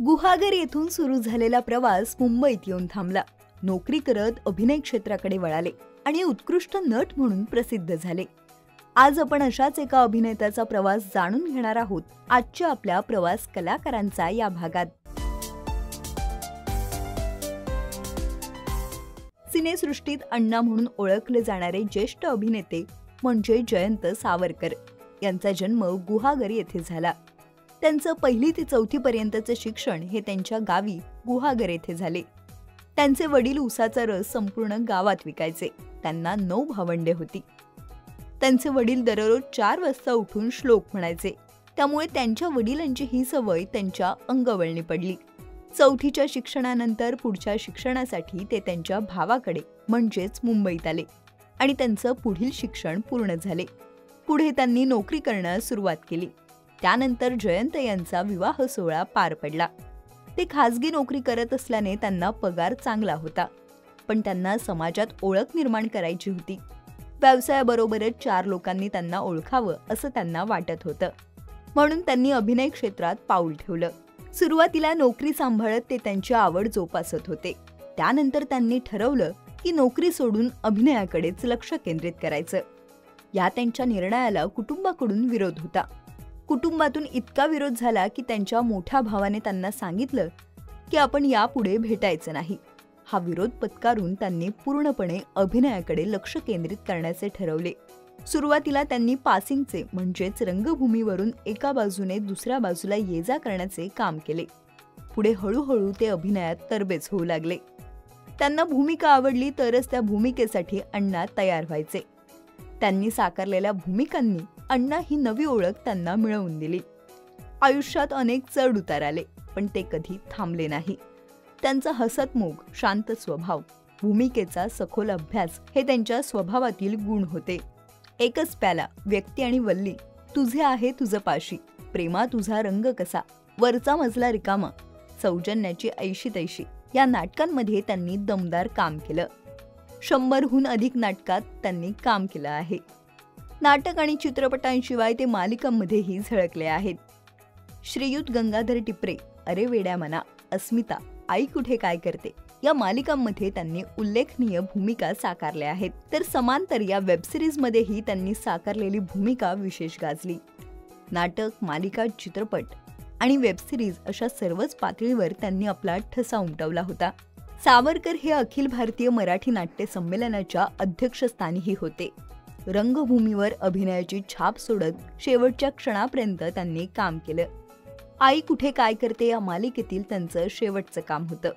गुहागर येथून सुरू झालेला प्रवास मुंबईत येऊन थांबला. नोकरी करत अभिनय क्षेत्राकडे वळाले आणि उत्कृष्ट नट म्हणून प्रसिद्ध झाले. आज आपण अशाच एका अभिनेत्याचा प्रवास जाणून घेणार आहोत आजच्या आपल्या प्रवास कलाकारांचा या भागात. सिनेसृष्टीत अण्णा म्हणून ओळखले जाणारे ज्येष्ठ अभिनेते म्हणजे जयंत सावरकर. यांचा जन्म गुहागर येथे झाला. त्यांचं 1ली ते 4थी पर्यंतचे शिक्षण हे त्यांच्या गावी गुहागर येथे झाले. त्यांचे वडील ऊसाचा रस संपूर्ण गावात विकायचे. त्यांना 9 भावंडे होती. त्यांचे वडील दररोज 4 वाजता उठून श्लोक म्हणायचे. त्यामुळे त्यांच्या वडिलांची ही सवय त्यांच्या अंगवळणी पडली. 4थीच्या शिक्षणानंतर पुढच्या शिक्षणासाठी ते त्यांच्या भावाकडे म्हणजेच मुंबईत आले आणि त्यांचं पुढील शिक्षण पूर्ण झाले. पुढे त्यांनी नोकरी करण्यास सुरुवात केली. त्यानंतर जयंत यांचा विवाह सोहळा पार पडला. ते खासगी नोकरी करत असल्याने त्यांना पगार चांगला होता, पण त्यांना समाजात ओळख निर्माण करायची होती. व्यवसायाबरोबरच 4 लोकांनी त्यांना ओळखावं असं त्यांना वाटत होतं. म्हणून त्यांनी अभिनय क्षेत्रात पाऊल ठेवलं. सुरुवातीला नोकरी सांभाळत ते त्यांची आवड जोपासत होते. त्यानंतर त्यांनी ठरवलं की नोकरी सोडून अभिनयाकडेच लक्ष केंद्रित करायचं. या त्यांच्या निर्णयाला कुटुंबाकडून विरोध होता. कुटुंबातून इतका विरोध झाला की त्यांच्या मोठ्या भावाने त्यांना सांगितलं की आपण यापुढे भेटायचं नाही. हा विरोध पत्करून त्यांनी पूर्णपणे अभिनयाकडे लक्ष केंद्रित करण्याचे ठरवले. सुरुवातीला त्यांनी पासिंगचे म्हणजेच रंगभूमीवरून एका बाजूने दुसऱ्या बाजूला ये-जा करण्याचे काम केले. पुढे हळूहळू ते अभिनयात तरबेज होऊ लागले. त्यांना भूमिका आवडली तरच त्या भूमिकेसाठी अण्णा तयार व्हायचे. त्यांनी साकारलेल्या भूमिकांनी अण्णा ही नवी ओळख त्यांना मिळवून दिली. आयुष्यात अनेक चढ उतार आले, पण ते कधी थांबले नाही. त्यांचा हसतमुख, शांत स्वभाव, भूमिकेचा सखोल अभ्यास हे त्यांच्या स्वभावातील गुण होते. एकच प्याला, व्यक्ती आणि वल्ली, तुझे आहे तुझं पाशी, प्रेमा तुझा रंग कसा, वरचा मजला रिकामा, सौजन्याची ऐशी तैशी या नाटकांमध्ये त्यांनी दमदार काम केलं. 100हून अधिक नाटकात त्यांनी काम केलं आहे. नाटक आणि चित्रपटांशिवाय ते मालिकांमध्येही झळकले आहेत. श्रीयुत गंगाधर टिपरे, अरे वेड्या मना, अस्मिता, आई कुठे काय करते या मालिकांमध्ये त्यांनी उल्लेखनीय भूमिका साकारल्या आहेत. तर समांतर या वेबसिरीजमध्येही त्यांनी साकारलेली भूमिका विशेष गाजली. नाटक, मालिका, चित्रपट आणि वेबसिरीज अशा सर्वच पातळीवर त्यांनी आपला ठसा उमटवला होता. सावरकर हे अखिल भारतीय मराठी नाट्य संमेलनाच्या अध्यक्षस्थानीही होते. रंगभूमीवर अभिनयाची छाप सोडत शेवटच्या क्षणापर्यंत त्यांनी काम केलं. आई कुठे काय करते या मालिकेतील त्यांचं शेवटचं काम होतं.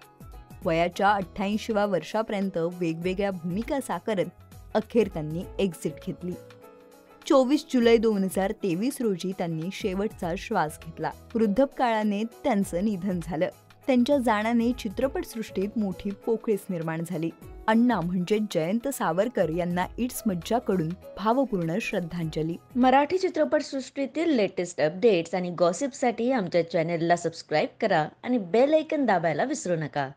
वयाच्या 88व्या वर्षापर्यंत वेगवेगळ्या भूमिका साकारत अखेर त्यांनी एक्झिट घेतली. 24 जुलै 2023 रोजी त्यांनी शेवटचा श्वास घेतला. वृद्धपकाळाने त्यांचं निधन झालं. त्यांच्या जाण्याने चित्रपटसृष्टीत मोठी पोकळीच निर्माण झाली. अण्णा म्हणजे जयंत सावरकर यांना इट्स मज्जाकडून भावपूर्ण श्रद्धांजली. मराठी चित्रपटसृष्टीतील लेटेस्ट अपडेट्स आणि गॉसिपसाठी आमच्या चॅनेलला सबस्क्राईब करा आणि बेल आयकॉन दाबायला विसरू नका.